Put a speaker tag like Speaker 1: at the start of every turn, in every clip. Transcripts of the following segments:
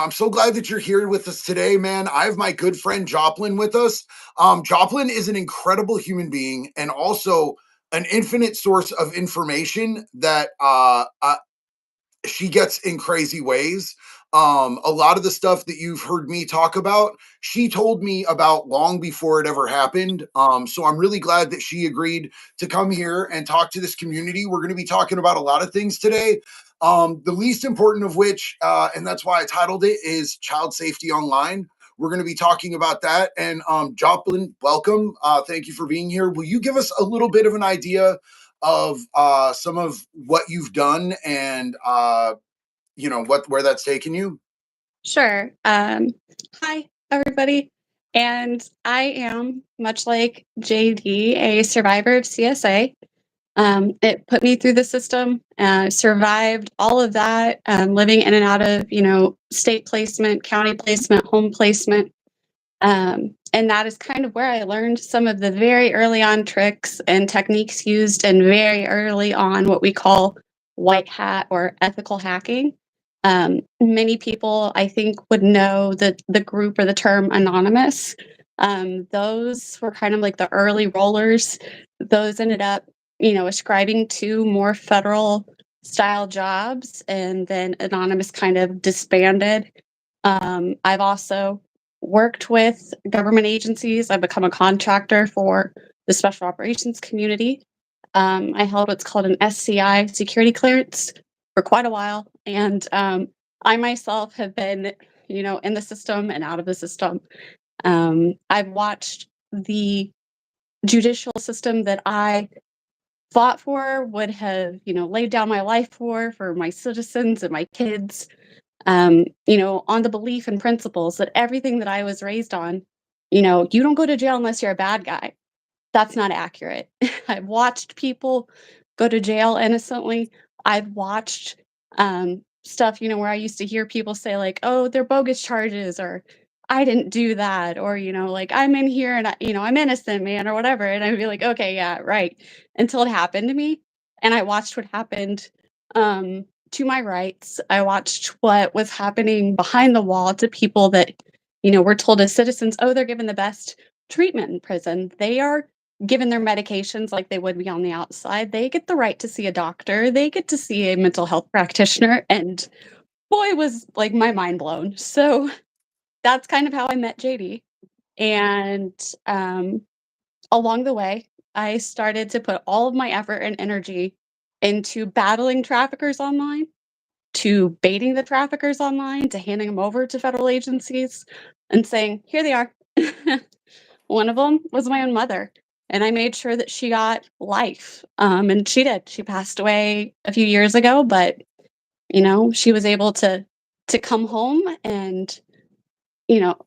Speaker 1: I'm so glad that you're here with us today, man. I have my good friend Joplin with us. Joplin is an incredible human being and also an infinite source of information that she gets in crazy ways. A lot of the stuff that you've heard me talk about, she told me about long before it ever happened. So I'm really glad that she agreed to come here and talk to this community. We're going to be talking about a lot of things today. The least important of which, and that's why I titled it, is child safety online. We're going to be talking about that. And Joplin, welcome. Thank you for being here. Will you give us a little bit of an idea of some of what you've done and where that's taken you?
Speaker 2: Sure. Hi, everybody. And I am, much like JD, a survivor of CSA. It put me through the system, survived all of that, living in and out of, state placement, county placement, home placement. And that is kind of where I learned some of the very early on tricks and techniques used and very early on what we call white hat or ethical hacking. Many people, I think, would know the group or the term anonymous. Those were kind of like the early rollers. Those ended up, ascribing to more federal style jobs, and then anonymous kind of disbanded. I've also worked with government agencies. I've become a contractor for the special operations community. I held what's called an SCI security clearance for quite a while. And I myself have been, in the system and out of the system. I've watched the judicial system that I fought for, would have, laid down my life for my citizens and my kids, on the belief and principles that everything that I was raised on, you don't go to jail unless you're a bad guy. That's not accurate. I've watched people go to jail innocently. I've watched stuff, where I used to hear people say, like, oh, they're bogus charges, or I didn't do that, or, like, I'm in here and I'm innocent, man, or whatever. And I'd be like, okay, yeah, right. Until it happened to me. And I watched what happened to my rights. I watched what was happening behind the wall to people that, were told as citizens, oh, they're given the best treatment in prison. They are given their medications like they would be on the outside. They get the right to see a doctor. They get to see a mental health practitioner. And boy, was like my mind blown. So that's kind of how I met JD. And along the way, I started to put all of my effort and energy into battling traffickers online, to baiting the traffickers online, to handing them over to federal agencies and saying, here they are. One of them was my own mother, and I made sure that she got life. And she did. She passed away a few years ago, but she was able to come home and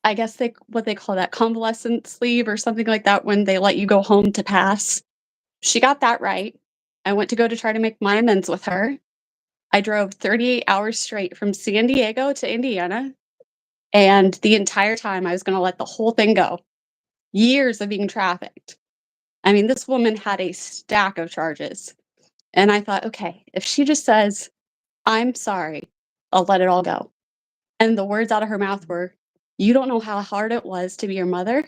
Speaker 2: I guess what they call that convalescent leave or something like that when they let you go home to pass. She got that right. I went to go to try to make my amends with her. I drove 38 hours straight from San Diego to Indiana, and the entire time I was going to let the whole thing go. Years of being trafficked. I mean, this woman had a stack of charges. And I thought, okay, if she just says, I'm sorry, I'll let it all go. And the words out of her mouth were, you don't know how hard it was to be your mother.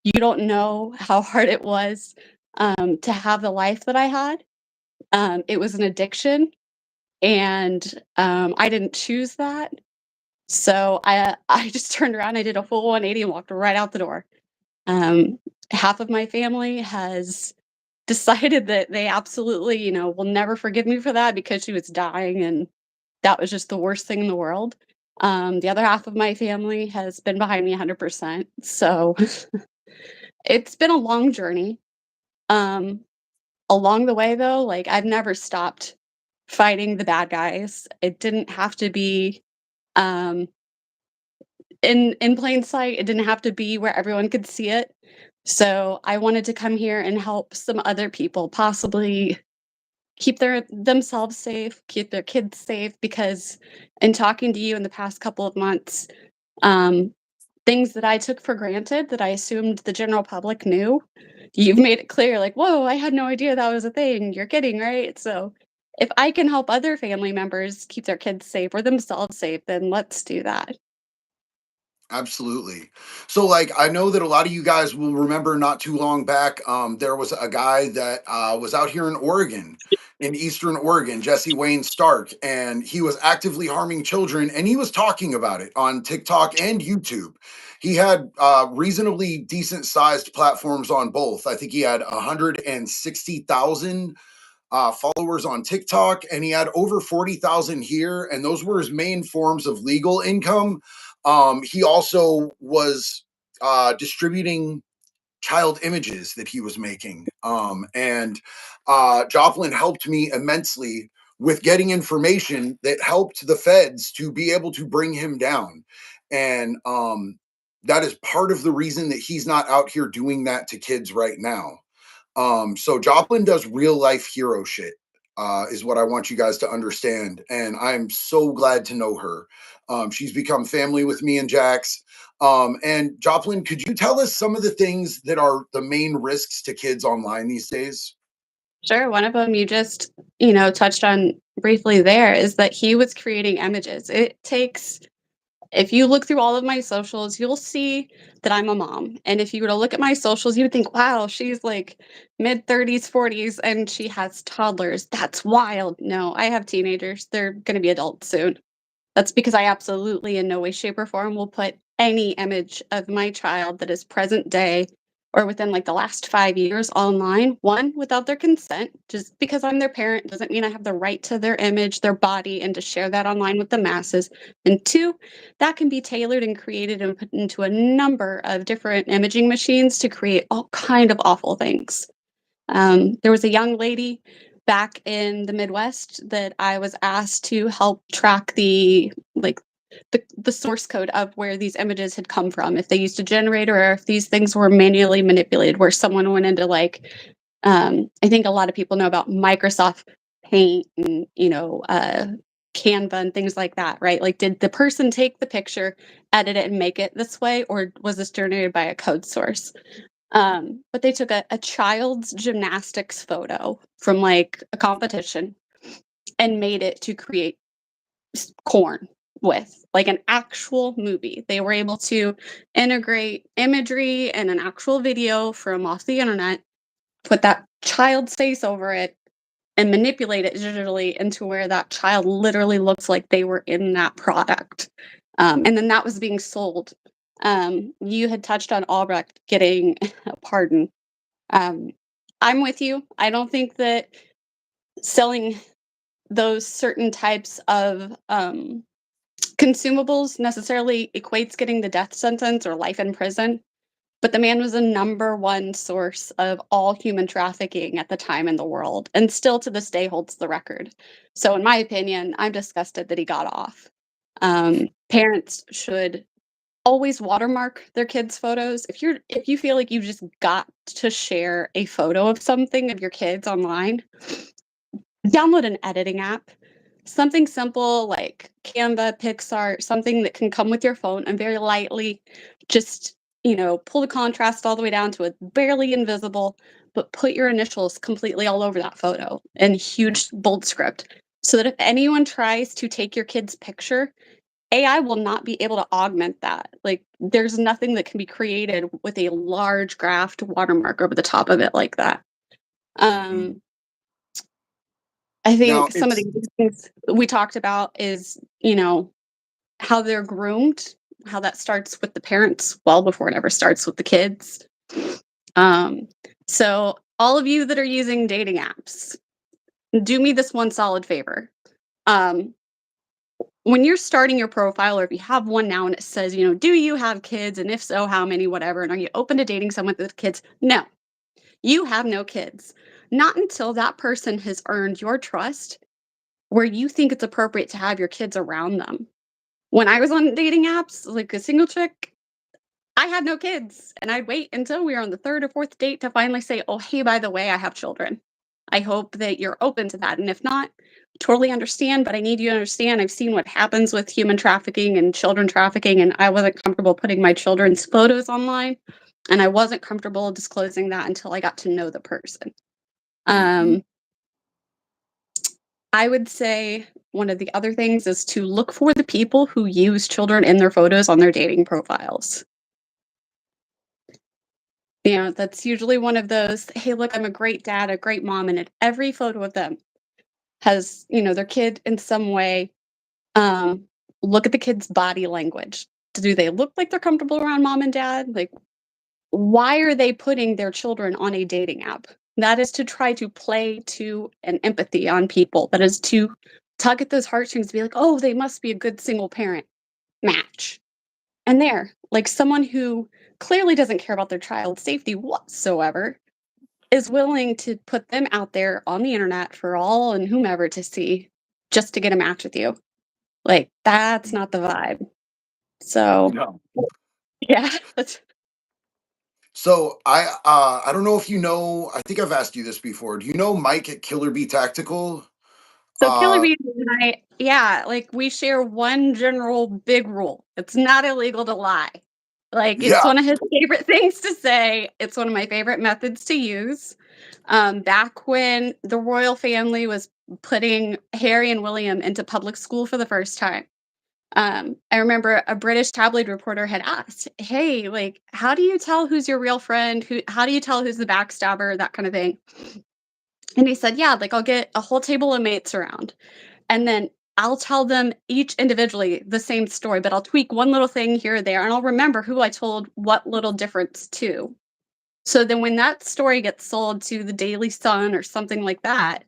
Speaker 2: You don't know how hard it was to have the life that I had. It was an addiction, and I didn't choose that. So I just turned around, I did a full 180 and walked right out the door. Um, Half of my family has decided that they absolutely, will never forgive me for that because she was dying and that was just the worst thing in the world. The other half of my family has been behind me 100%. So it's been a long journey. Um, Along the way, though, like I've never stopped fighting the bad guys. It didn't have to be um, in plain sight. It didn't have to be where everyone could see it. So I wanted to come here and help some other people possibly keep themselves safe, keep their kids safe, because in talking to you in the past couple of months, um, things that I took for granted that I assumed the general public knew, you've made it clear, like, whoa, I had no idea that was a thing. You're kidding, right? So if I can help other family members keep their kids safe or themselves safe, then let's do that.
Speaker 1: Absolutely. So, like, I know that a lot of you guys will remember not too long back, there was a guy that was out here in Oregon, in Eastern Oregon, Jesse Wayne Stark, and he was actively harming children, and he was talking about it on TikTok and YouTube. He had reasonably decent sized platforms on both. I think he had 160,000 followers on TikTok, and he had over 40,000 here, and those were his main forms of legal income. He also was distributing child images that he was making. And Joplin helped me immensely with getting information that helped the feds to be able to bring him down. And that is part of the reason that he's not out here doing that to kids right now. So Joplin does real life hero shit, is what I want you guys to understand. And I'm so glad to know her. She's become family with me and Jax. And Joplin, could you tell us some of the things that are the main risks to kids online these days?
Speaker 2: Sure. One of them you just, touched on briefly there is that he was creating images. It takes If you look through all of my socials, you'll see that I'm a mom. And if you were to look at my socials, you would think, wow, she's like mid 30s, 40s, and she has toddlers. That's wild. No, I have teenagers. They're going to be adults soon. That's because I absolutely, in no way, shape, or form, will put any image of my child that is present day or within like the last 5 years online. One, without their consent. Just because I'm their parent doesn't mean I have the right to their image, their body, and to share that online with the masses. And two, that can be tailored and created and put into a number of different imaging machines to create all kind of awful things. There was a young lady back in the Midwest that I was asked to help track the source code of where these images had come from, if they used a generator or if these things were manually manipulated, where someone went into I think a lot of people know about Microsoft Paint and Canva and things like that, right? Like, did the person take the picture, edit it, and make it this way, or was this generated by a code source? But they took a child's gymnastics photo from like a competition and made it to create corn with like an actual movie. They were able to integrate imagery and an actual video from off the internet, put that child's face over it, and manipulate it digitally into where that child literally looks like they were in that product. And then that was being sold. You had touched on Albrecht getting a pardon. um, I'm with you. I don't think that selling those certain types of consumables necessarily equates getting the death sentence or life in prison. But the man was the number one source of all human trafficking at the time in the world, and still to this day holds the record. So, in my opinion, I'm disgusted that he got off. Parents should always watermark their kids' photos. If you feel like you just got to share a photo of something of your kids online, download an editing app. Something simple like Canva, Pixar, something that can come with your phone and very lightly just, pull the contrast all the way down to it, barely invisible, but put your initials completely all over that photo in huge bold script so that if anyone tries to take your kid's picture, AI will not be able to augment that. Like, there's nothing that can be created with a large graphed watermark over the top of it like that.
Speaker 1: Mhm.
Speaker 2: Um, I
Speaker 1: Now,
Speaker 2: think some of
Speaker 1: it's
Speaker 2: the things we talked about is, how they're groomed, how that starts with the parents well before it ever starts with the kids. Um, so all of you that are using dating apps, do me this one solid favor. Um, when you're starting your profile, or if you have one now and it says, do you have kids? And if so, how many, whatever. And are you open to dating someone with kids? No, you have no kids. Not until that person has earned your trust where you think it's appropriate to have your kids around them. When I was on dating apps, like a single chick, I had no kids, and I'd wait until we were on the 3rd or 4th date to finally say, "Oh, hey, by the way, I have children. I hope that you're open to that, and if not, totally understand, but I need you to understand I've seen what happens with human trafficking and children trafficking, and I wasn't comfortable putting my children's photos online, and I wasn't comfortable disclosing that until I got to know the person."
Speaker 1: Mhm.
Speaker 2: Um, I would say one of the other things is to look for the people who use children in their photos on their dating profiles. You know, that's usually one of those, "Hey, look, I'm a great dad, a great mom," and every photo of them has, their kid in some way. Um, Look at the kid's body language. Do they look like they're comfortable around mom and dad? Like, why are they putting their children on a dating app? That is to try to play to an empathy on people. That is to tug at those heartstrings to be like, "Oh, they must be a good single parent match." And there, like someone who clearly doesn't care about their child's safety whatsoever is willing to put them out there on the internet for all and whomever to see just to get a match with you. Like, that's not the vibe. So,
Speaker 1: No.
Speaker 2: yeah, that's
Speaker 1: So I don't know if you know, I think I've asked you this before. Do you know Mike at Killer Bee Tactical?
Speaker 2: so Killer
Speaker 1: Uh
Speaker 2: Bees and I, yeah, like we share one general big rule. It's not illegal to lie. Like it's
Speaker 1: yeah.
Speaker 2: one of his favorite things to say. It's one of my favorite methods to use. Back when the royal family was putting Harry and William into public school for the first time. I remember a British tabloid reporter had asked, "Hey, like, how do you tell who's your real friend? How do you tell who's the backstabber? That kind of thing." And he said, "Yeah, like I'll get a whole table of mates around, and then I'll tell them each individually the same story, but I'll tweak one little thing here or there, and I'll remember who I told what little difference to. So then when that story gets sold to the Daily Sun or something like that,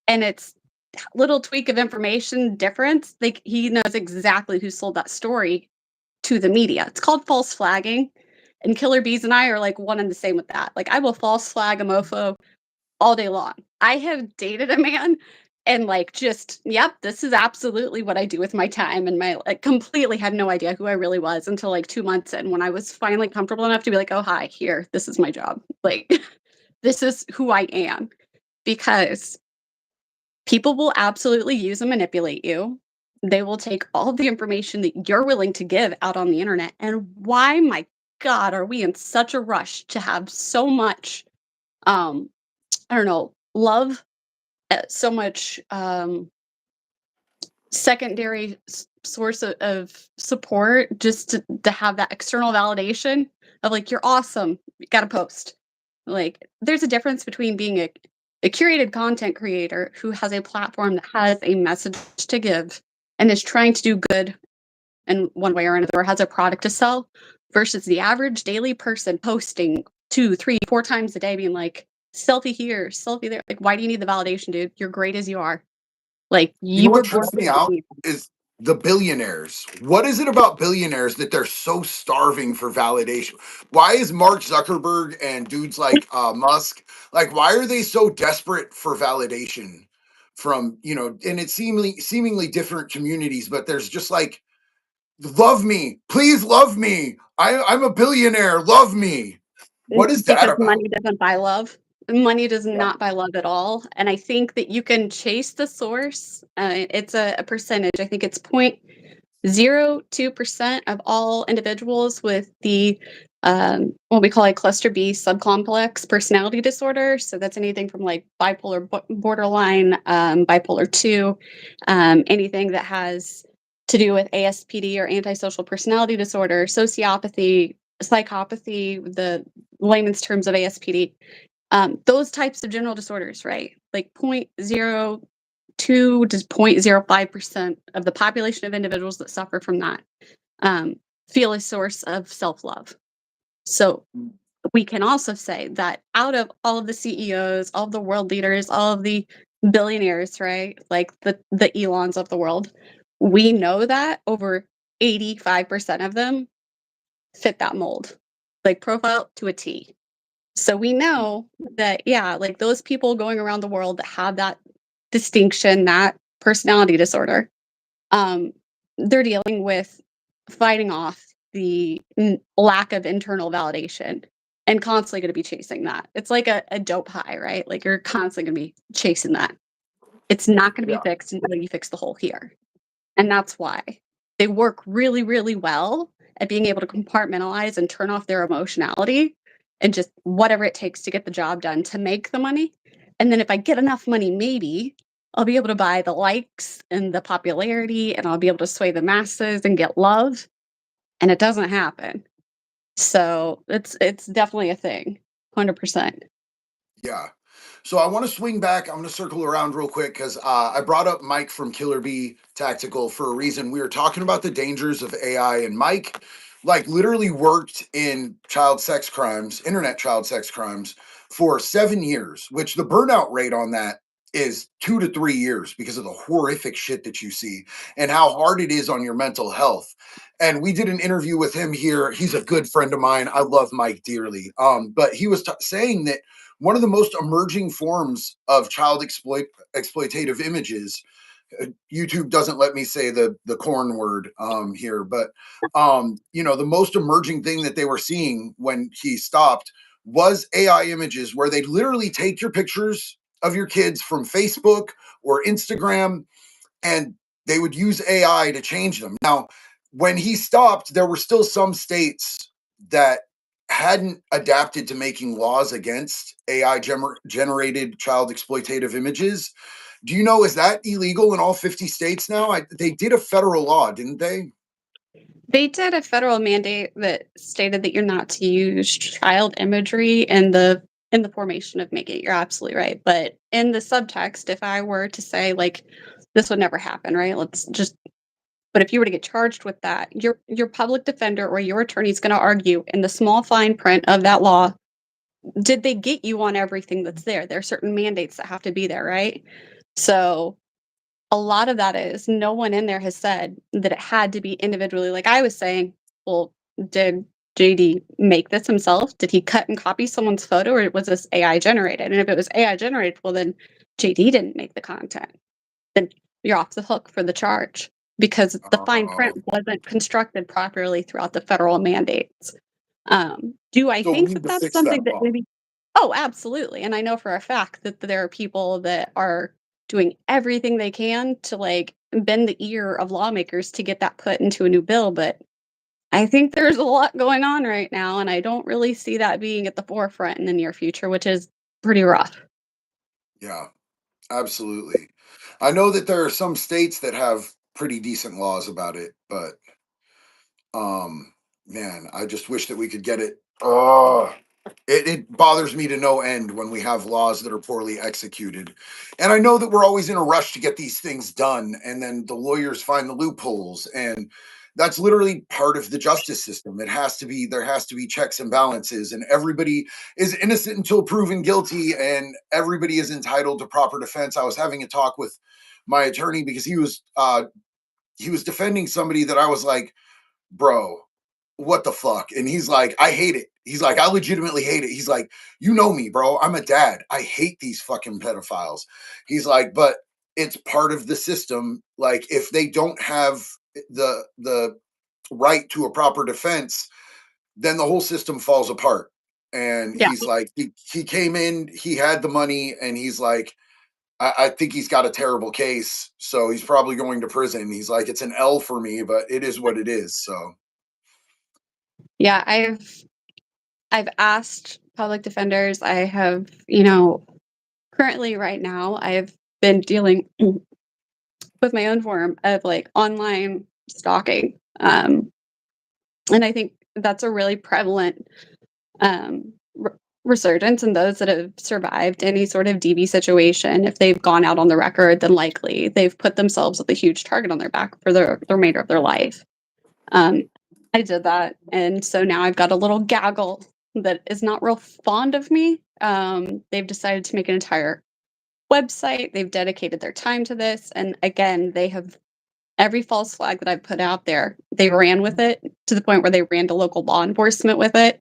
Speaker 2: and it's little tweak of information difference, like he knows exactly who sold that story to the media. It's called false flagging. And Killer Bees and I are like one and the same with that. Like I will false flag a mofo all day long. I have dated a man and like just, yep, this is absolutely what I do with my time. And my like completely had no idea who I really was until like 2 months in when I was finally comfortable enough to be like, "Oh, hi, here, this is my job. Like, this is who I am." Because people will absolutely use and manipulate you. They will take all of the information that you're willing to give out on the internet. And why, my God, are we in such a rush to have so much, um, I don't know, love, so much secondary source of support just to have that external validation of like, "You're awesome, you got to post." Like, there's a difference between being a curated content creator who has a platform that has a message to give and is trying to do good in one way or another, or has a product to sell, versus the average daily person posting 2, 3, 4 times a day, being like, "Selfie here, selfie there." Like, why do you need the validation, dude? You're great as you are. Like,
Speaker 1: You know
Speaker 2: you
Speaker 1: what
Speaker 2: were born
Speaker 1: trips
Speaker 2: with
Speaker 1: me
Speaker 2: it.
Speaker 1: out is the billionaires. What is it about billionaires that they're so starving for validation? Why is Mark Zuckerberg and dudes like Musk, like, why are they so desperate for validation from, and it's seemingly different communities, but there's just like, love me, please love me. I'm a billionaire, love me. What is that
Speaker 2: Because
Speaker 1: about?
Speaker 2: money doesn't buy love. Money does
Speaker 1: Yeah.
Speaker 2: not buy love at all, and I think that you can chase the source. It's a percentage. I think it's 0.02% of all individuals with the, what we call a cluster B subcomplex personality disorder. So that's anything from like bipolar borderline, bipolar 2, anything that has to do with ASPD or antisocial personality disorder, sociopathy, psychopathy, the layman's terms of ASPD, those types of general disorders, right? Like 0.02 to 0.05% of the population of individuals that suffer from that um, feel a source of self love. So we can also say that out of all of the CEOs, all of the world leaders, all of the billionaires, right? Like the Elons of the world, we know that over 85% of them fit that mold, like profile to a T. So we know that, yeah, like those people going around the world that have that distinction, that personality disorder, um, they're dealing with fighting off the lack of internal validation and constantly going to be chasing that. It's like a dope high, right? Like you're constantly going to be chasing that. It's not going to be
Speaker 1: Yeah.
Speaker 2: fixed until you fix the hole here. And that's why they work really, really well at being able to compartmentalize and turn off their emotionality and just whatever it takes to get the job done to make the money. And then if I get enough money, maybe. I'll be able to buy the likes and the popularity, and I'll be able to sway the masses and get love, and it doesn't happen. So it's definitely a thing, 100%.
Speaker 1: Yeah. So I want to swing back. I'm going to circle around real quick because I brought up Mike from Killer Bee Tactical for a reason. We were talking about the dangers of AI, and Mike, like, literally worked in child sex crimes, internet child sex crimes, for 7 years, which the burnout rate on that is 2 to 3 years because of the horrific shit that you see and how hard it is on your mental health. And we did an interview with him here. He's a good friend of mine. I love Mike dearly. But he was saying that one of the most emerging forms of exploitative images. YouTube doesn't let me say the corn word here, but the most emerging thing that they were seeing when he stopped was AI images, where they literally take your pictures of your kids from Facebook or Instagram, and they would use AI to change them. Now, when he stopped, there were still some states that hadn't adapted to making laws against AI generated child exploitative images. Do you know, is that illegal in all 50 states now? They did a federal law, didn't they?
Speaker 2: They did a federal mandate that stated that you're not to use child imagery in the formation of making it. You're absolutely right. But in the subtext, if I were to say like this would never happen, right? Let's just but if you were to get charged with that, your public defender or your attorney is going to argue in the small fine print of that law, did they get you on everything that's there? There are certain mandates that have to be there, right? So a lot of that is no one in there has said that it had to be individually. Like I was saying, well, did JD make this himself? Did he cut and copy someone's photo, or was this AI generated? And if it was AI generated, well, then JD didn't make the content. Then you're off the hook for the charge because the fine
Speaker 1: Uh,
Speaker 2: print wasn't constructed properly throughout the federal mandates. Do I
Speaker 1: so we
Speaker 2: think
Speaker 1: need
Speaker 2: that
Speaker 1: to
Speaker 2: that's
Speaker 1: fix
Speaker 2: something
Speaker 1: that
Speaker 2: that
Speaker 1: law.
Speaker 2: maybe Oh, absolutely, and I know for a fact that there are people that are doing everything they can to, like, bend the ear of lawmakers to get that put into a new bill, but I think there's a lot going on right now, and I don't really see that being at the forefront in the near future, which is pretty rough.
Speaker 1: Yeah, absolutely. I know that there are some states that have pretty decent laws about it, but Um, man, I just wish that we could get it. Oh, it bothers me to no end when we have laws that are poorly executed. And I know that we're always in a rush to get these things done, and then the lawyers find the loopholes. And that's literally part of the justice system. There has to be checks and balances, and everybody is innocent until proven guilty, and everybody is entitled to proper defense. I was having a talk with my attorney because he was defending somebody that I was like, bro, what the fuck? And he's like, I hate it. He's like, I legitimately hate it. He's like, you know me, bro. I'm a dad. I hate these fucking pedophiles. He's like, but it's part of the system. Like, if they don't have the right to a proper defense, then the whole system falls apart. And
Speaker 2: Yeah.
Speaker 1: he's like, he came in, he had the money, and he's like, I think he's got a terrible case, so he's probably going to prison. He's like, it's an L for me, but it is what it is. So
Speaker 2: Yeah, I've asked public defenders, I have, currently right now, I've been dealing with my own form of, like, online stalking, and I think that's a really prevalent, resurgence in those that have survived any sort of DV situation. If they've gone out on the record, then likely they've put themselves with a huge target on their back for the remainder of their life. Um, I did that, and so now I've got a little gaggle that is not real fond of me. They've decided to make an entire website. They've dedicated their time to this, and again, they have every false flag that I've put out there, they ran with it to the point where they ran to local law enforcement with it.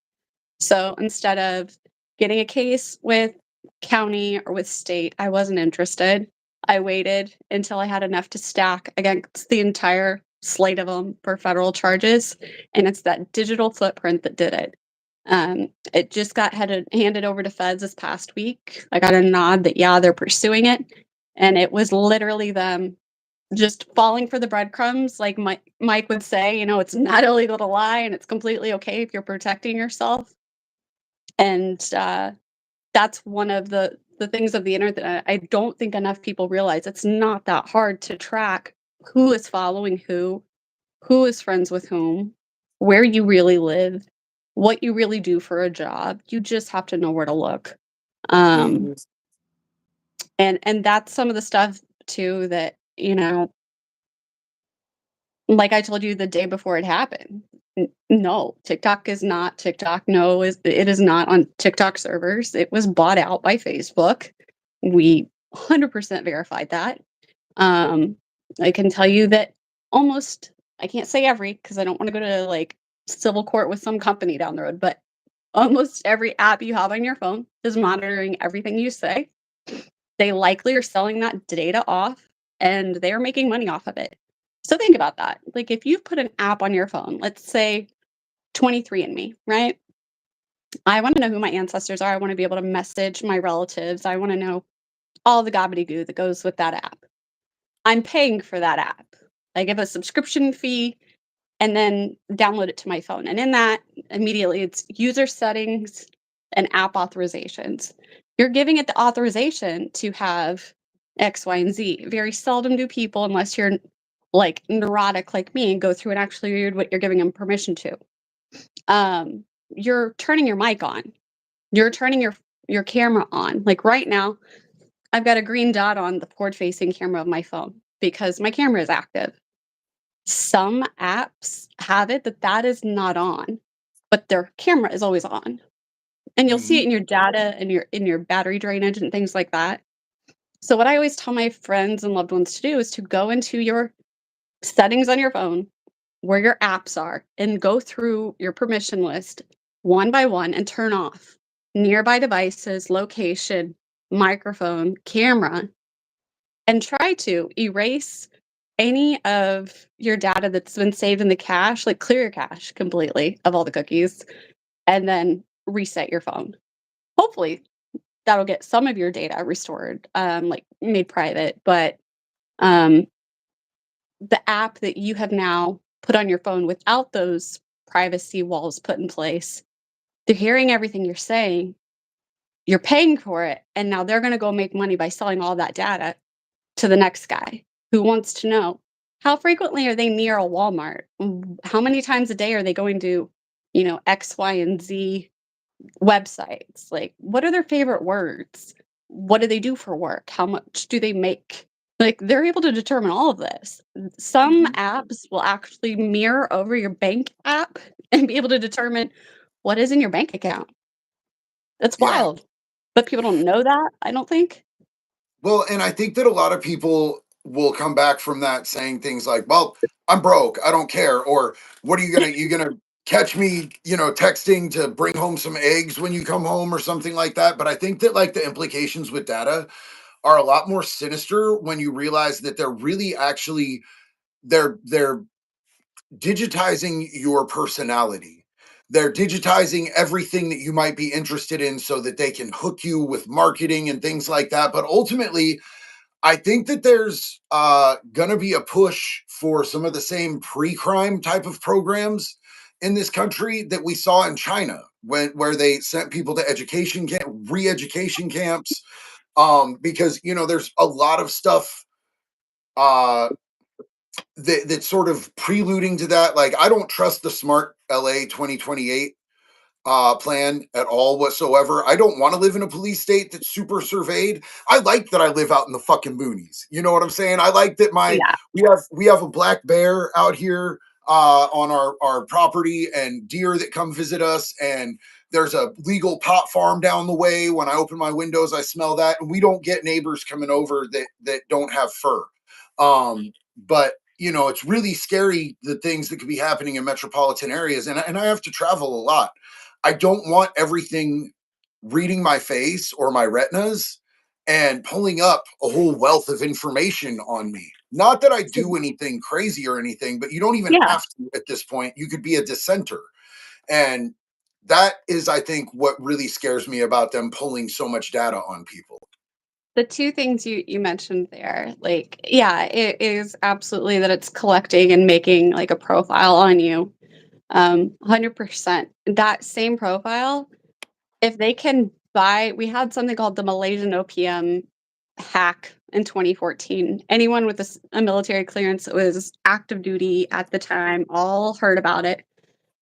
Speaker 2: So instead of getting a case with county or with state, I wasn't interested. I waited until I had enough to stack against the entire slate of them for federal charges, and it's that digital footprint that did it. It just got handed over to feds this past week. I got a nod that, yeah, they're pursuing it, and it was literally them just falling for the breadcrumbs, like Mike would say, "It's not illegal to lie, and it's completely okay if you're protecting yourself." And, that's one of the the things of the internet, I don't think enough people realize it's not that hard to track who is following who is friends with whom, where you really live, what you really do for a job. You just have to know where to look. Um,
Speaker 1: Mhm.
Speaker 2: and that's some of the stuff too that, like I told you the day before it happened. No, TikTok is not TikTok. No, it is not on TikTok servers. It was bought out by Facebook. We 100% verified that. Um, I can tell you that almost, I can't say every because I don't want to go to like civil court with some company down the road, but almost every app you have on your phone is monitoring everything you say. They likely are selling that data off and they're making money off of it. So think about that. Like if you've put an app on your phone, let's say 23andMe, right? I want to know who my ancestors are. I want to be able to message my relatives. I want to know all the gobbledygook that goes with that app. I'm paying for that app. I give a subscription fee and then download it to my phone. And in that, immediately it's user settings and app authorizations. You're giving it the authorization to have X, Y, and Z. Very seldom do people, unless you're like neurotic like me, go through and actually read what you're giving them permission to. You're turning your mic on. You're turning your camera on. Like right now, I've got a green dot on the forward facing camera of my phone because my camera is active. Some apps have it that that is not on, but their camera is always on. And you'll see
Speaker 1: Mhm.
Speaker 2: it in your data and your battery drainage and things like that. So what I always tell my friends and loved ones to do is to go into your settings on your phone where your apps are and go through your permission list one by one and turn off nearby devices, location, microphone, camera, and try to erase any of your data that's been saved in the cache, like clear your cache completely of all the cookies, and then reset your phone. Hopefully, that'll get some of your data restored, like made private. But um, the app that you have now put on your phone without those privacy walls put in place, they're hearing everything you're saying. You're paying for it, and now they're going to go make money by selling all that data to the next guy who wants to know how frequently are they near a Walmart? How many times a day are they going to, X, Y, and Z websites? Like, what are their favorite words? What do they do for work? How much do they make? Like, they're able to determine all of this. Some
Speaker 1: Mhm.
Speaker 2: apps will actually mirror over your bank app and be able to determine what is in your bank account. That's
Speaker 1: Yeah.
Speaker 2: wild. But people don't know that, I don't think.
Speaker 1: Well, and I think that a lot of people will come back from that saying things like, "Well, I'm broke. I don't care." Or, "What are you gonna catch me, texting to bring home some eggs when you come home or something like that?" But I think that like the implications with data are a lot more sinister when you realize that they're really actually they're digitizing your personality. They're digitizing everything that you might be interested in so that they can hook you with marketing and things like that. But ultimately, I think that there's going to be a push for some of the same pre-crime type of programs in this country that we saw in China, where they sent people to re-education camps, because there's a lot of stuff uh, that's sort of preluding to that. Like, I don't trust the Smart LA 2028 plan at all whatsoever. I don't want to live in a police state that's super surveyed. I like that I live out in the fucking boonies. You know what I'm saying? I like that my
Speaker 2: Yeah.
Speaker 1: we have a black bear out here on our property, and deer that come visit us, and there's a legal pot farm down the way. When I open my windows, I smell that, and we don't get neighbors coming over that don't have fur. But it's really scary the things that could be happening in metropolitan areas, and I have to travel a lot. I don't want everything reading my face or my retinas and pulling up a whole wealth of information on me. Not that I
Speaker 2: So,
Speaker 1: do anything crazy or anything, but you don't even
Speaker 2: yeah.
Speaker 1: have to at this point. You could be a dissenter. And that is, I think, what really scares me about them pulling so much data on people.
Speaker 2: The 2 things you mentioned there, like, yeah, it is absolutely that it's collecting and making, like, a profile on you, 100%. That same profile, if they can we had something called the Malaysian OPM hack in 2014. Anyone with a military clearance that was active duty at the time all heard about it.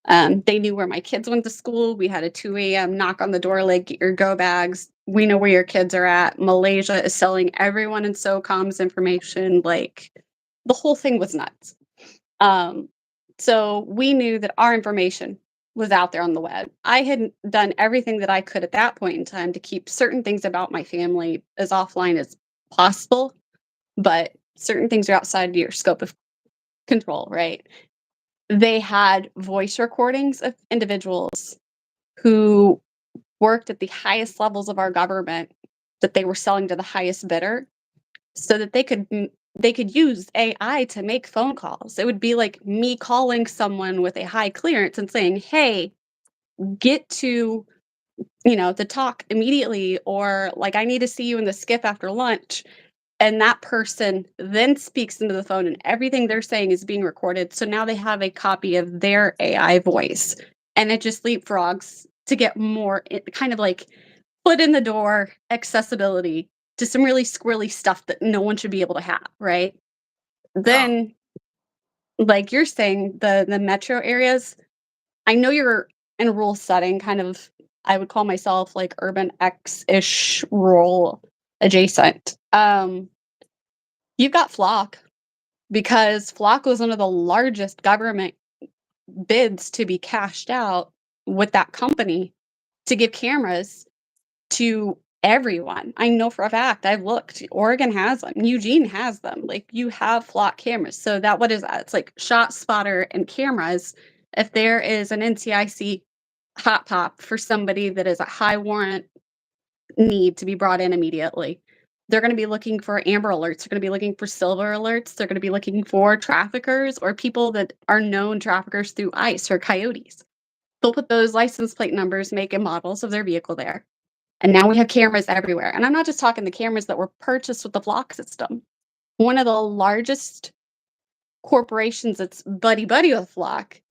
Speaker 2: They knew where my kids went to school. We had a 2 a.m. knock on the door, like, get your go bags. We know where your kids are at. Malaysia is selling everyone in SOCOM's information. Like, the whole thing was nuts. Um, so we knew that our information was out there on the web. I had done everything that I could at that point in time to keep certain things about my family as offline as possible, but certain things are outside of your scope of control, right? They had voice recordings of individuals who worked at the highest levels of our government that they were selling to the highest bidder so that they could use AI to make phone calls. It would be like me calling someone with a high clearance and saying, "Hey, get to, the talk immediately," or like, "I need to see you in the skip after lunch." And that person then speaks into the phone and everything they're saying is being recorded. So now they have a copy of their AI voice, and it just leapfrogs to get more kind of like foot in the door accessibility to some really squirrely stuff that no one should be able to have, right?
Speaker 1: Yeah.
Speaker 2: Then, like you're saying, the metro areas, I know you're in a rural setting, kind of. I would call myself like urban X-ish rural adjacent. You've got Flock, because Flock was one of the largest government bids to be cashed out with that company to give cameras to everyone. I know for a fact, I've looked. Oregon has them. Eugene has them. Like, you have Flock cameras. So that what is that? It's like shot spotter and cameras. If there is an NCIC hot pop for somebody that is a high warrant need to be brought in immediately, they're going to be looking for amber alerts. They're going to be looking for silver alerts. They're going to be looking for traffickers or people that are known traffickers through ICE or coyotes. They'll put those license plate numbers, make and models of their vehicle there. And now we have cameras everywhere. And I'm not just talking the cameras that were purchased with the Flock system. One of the largest corporations that's buddy buddy with Flock,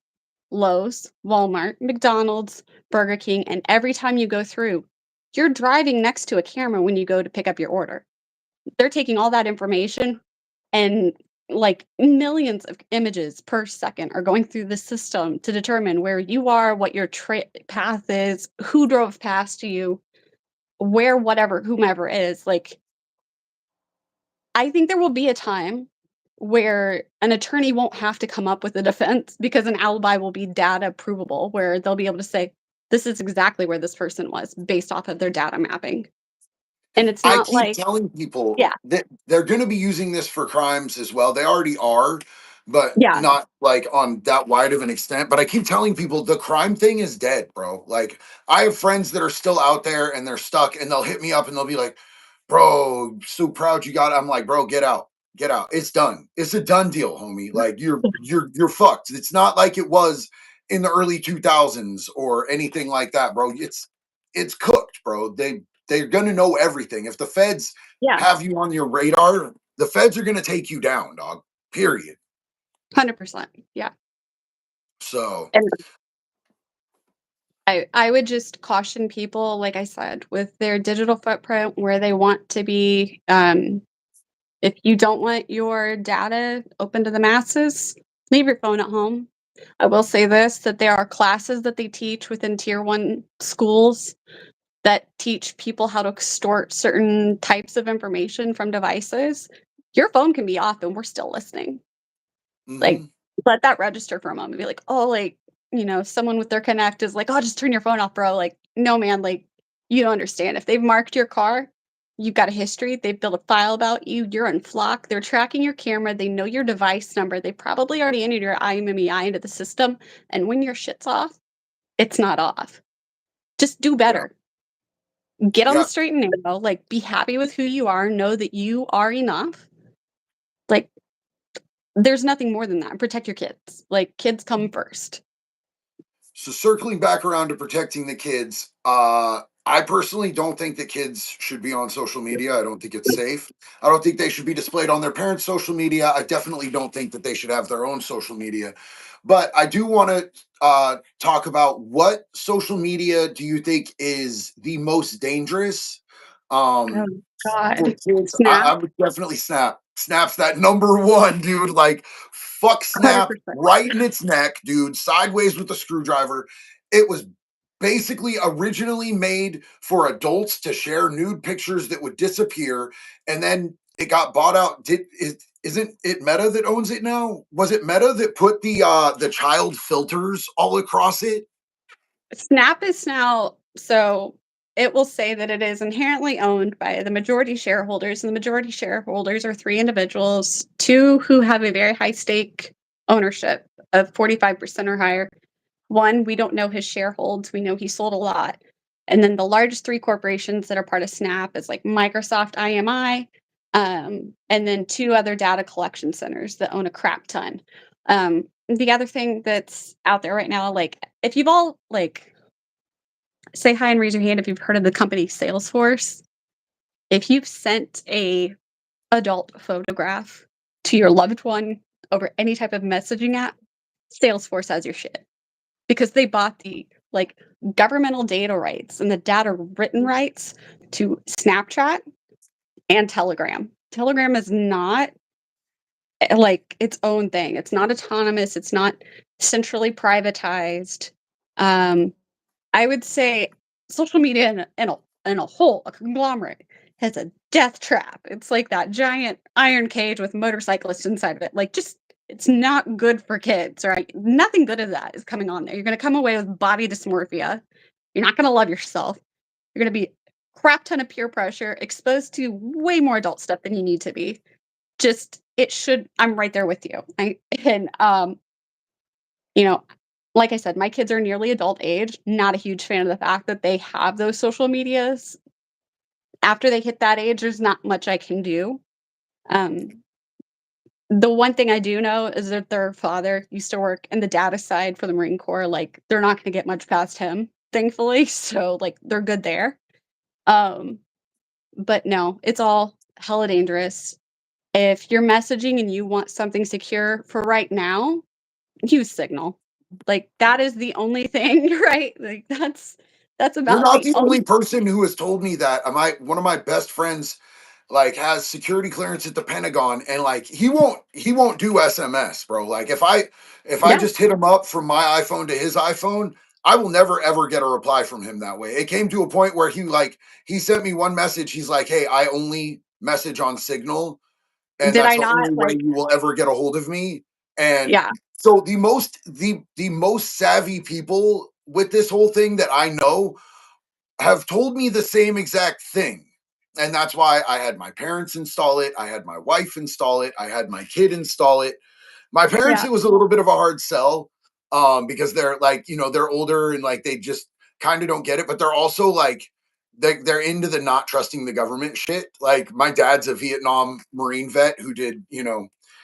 Speaker 2: Lowe's, Walmart, McDonald's, Burger King, and every time you go through, you're driving next to a camera when you go to pick up your order. They're taking all that information, and like millions of images per second are going through the system to determine where you are, what your path is, who drove past you, where whatever whomever is. Like, I think there will be a time where an attorney won't have to come up with a defense because an alibi will be data provable, where they'll be able to say, this is exactly where this person was based off of their data mapping. And it's
Speaker 1: I
Speaker 2: not
Speaker 1: keep
Speaker 2: like,
Speaker 1: telling people
Speaker 2: yeah,
Speaker 1: that they're going to be using this for crimes as well. They already are, but
Speaker 2: yeah,
Speaker 1: not like on that wide of an extent. But I keep telling people the crime thing is dead, bro. Like, I have friends that are still out there and they're stuck, and they'll hit me up and they'll be like, "Bro, so proud you got it." I'm like, "Bro, get out. Get out. It's done. It's a done deal, homie. Like, you're fucked. It's not like it was in the early 2000s or anything like that, bro. It's cooked, bro. They're going to know everything. If the feds
Speaker 2: yeah,
Speaker 1: have you on your radar, the feds are going to take you down, dog. Period.
Speaker 2: 100%. Yeah.
Speaker 1: So,
Speaker 2: And I would just caution people, like I said, with their digital footprint, where they want to be. If you don't want your data open to the masses, leave your phone at home. I will say this, that there are classes that they teach within tier one schools that teach people how to extort certain types of information from devices. Your phone can be off and we're still listening. Like,
Speaker 1: mhm.
Speaker 2: let that register for a moment. Be like, oh, like, someone with their Connect is like, oh, just turn your phone off, bro. Like, no, man, like, you don't understand. If they've marked your car, you've got a history, they've built a file about you, you're on Flock, they're tracking your camera, they know your device number, they probably already entered your IMEI into the system. And when your shit's off, it's not off. Just do
Speaker 1: Yeah.
Speaker 2: better. Get on the
Speaker 1: Yeah.
Speaker 2: straight and narrow, like, be happy with who you are, know that you are enough. Like, there's nothing more than that. Protect your kids. Like, kids come first.
Speaker 1: So circling back around to protecting the kids, I personally don't think that kids should be on social media. I don't think it's safe. I don't think they should be displayed on their parents' social media. I definitely don't think that they should have their own social media. But I do want to talk about what social media do you think is the most dangerous
Speaker 2: Oh
Speaker 1: um, for
Speaker 2: God.
Speaker 1: kids? I
Speaker 2: Snap.
Speaker 1: would definitely Snap. Snap's that number one, dude. Like, fuck Snap
Speaker 2: 100%.
Speaker 1: right in its neck, dude. Sideways with the screwdriver. It was basically originally made for adults to share nude pictures that would disappear, and then it got bought out. Isn't it Meta that owns it now? Was it Meta that put the child filters all across it?
Speaker 2: Snap is now so it will say that it is inherently owned by the majority shareholders, and the majority shareholders are three individuals, two who have a very high stake ownership of 45% or higher. One, we don't know his shareholds. We know he sold a lot. And then the largest three corporations that are part of Snap is like Microsoft IMI, and then two other data collection centers that own a crap ton. The other thing that's out there right now, like if you've all like say hi and raise your hand if you've heard of the company Salesforce. If you've sent a adult photograph to your loved one over any type of messaging app, Salesforce has your shit because they bought the like governmental data rights and the data written rights to Snapchat and Telegram. Telegram is not like its own thing. It's not autonomous. It's not centrally privatized. Um, I would say social media in a whole, a conglomerate, has a death trap. It's like that giant iron cage with motorcyclists inside of it. Like, just it's not good for kids, right? Nothing good of that is coming on there. You're going to come away with body dysmorphia. You're not going to love yourself. You're going to be crap ton of peer pressure, exposed to way more adult stuff than you need to be. Just it should. I'm right there with you. And you know, like I said, my kids are nearly adult age. Not a huge fan of the fact that they have those social medias. After they hit that age, there's not much I can do. Um, the one thing I do know is that their father used to work in the data side for the Marine Corps. Like, they're not going to get much past him, thankfully. So, like, they're good there. Um, but no, it's all hella dangerous. If you're messaging and you want something secure for right now, use Signal. Like, that is the only thing, right? Like, that's
Speaker 1: You're
Speaker 2: about
Speaker 1: not
Speaker 2: the
Speaker 1: the
Speaker 2: only.
Speaker 1: only person who has told me that. One of my best friends like has security clearance at the Pentagon, and like he won't do SMS, bro. Like if I
Speaker 2: Yeah.
Speaker 1: just hit him up from my iPhone to his iPhone, I will never ever get a reply from him that way. It came to a point where he sent me one message. He's like, "Hey, I only message on Signal, and
Speaker 2: Did
Speaker 1: that's
Speaker 2: I
Speaker 1: the
Speaker 2: not,
Speaker 1: only way
Speaker 2: like
Speaker 1: you will ever get a hold of me." And
Speaker 2: yeah.
Speaker 1: so the most savvy people with this whole thing that I know have told me the same exact thing. And that's why I had my parents install it. I had my wife install it. I had my kid install it. My parents,
Speaker 2: Yeah.
Speaker 1: it was a little bit of a hard sell because they're like, they're older and like they just kind of don't get it, but they're also like, they're into the not trusting the government shit. Like my dad's a Vietnam Marine vet who did,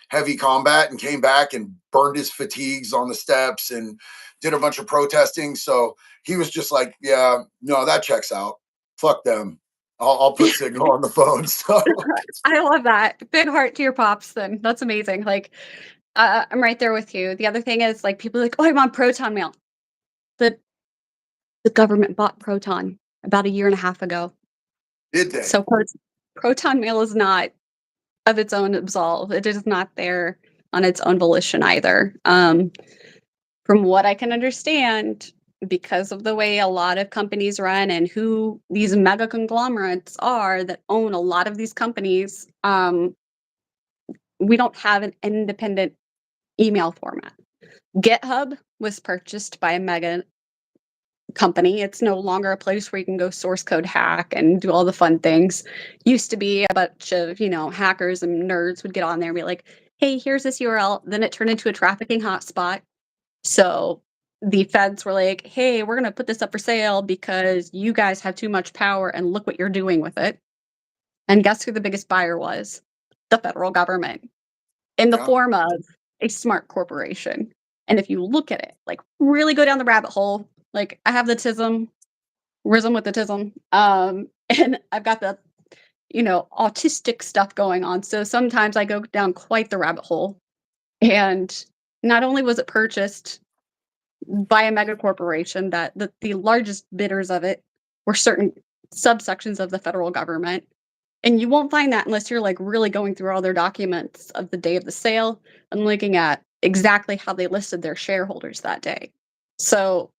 Speaker 1: heavy combat and came back and burned his fatigues on the steps and did a bunch of protesting. So he was just like, yeah, no, that checks out. Fuck them. I'll put Signal on the phone. So
Speaker 2: I love that. Big heart to your pops then. That's amazing. Like, I'm right there with you. The other thing is, like, people are like, "Oh, I'm on Proton Mail." The the government bought Proton about a year and a half ago.
Speaker 1: did they?
Speaker 2: So Proton Mail is not of its own absolve. It is not there on its own volition either. From what I can understand, because of the way a lot of companies run and who these mega conglomerates are that own a lot of these companies, we don't have an independent email format. GitHub was purchased by a mega company. It's no longer a place where you can go source code hack and do all the fun things. Used to be a bunch of, hackers and nerds would get on there and be like, hey, here's this URL. Then it turned into a trafficking hotspot. So the feds were like, hey, we're going to put this up for sale because you guys have too much power and look what you're doing with it. And guess who the biggest buyer was? The federal government in the
Speaker 1: Yeah.
Speaker 2: form of a smart corporation. And if you look at it, like really go down the rabbit hole, like I have the TISM, risen with the tism. And I've got the, autistic stuff going on. So sometimes I go down quite the rabbit hole. And not only was it purchased by a mega corporation, that the largest bidders of it were certain subsections of the federal government. And you won't find that unless you're like really going through all their documents of the day of the sale and looking at exactly how they listed their shareholders that day. So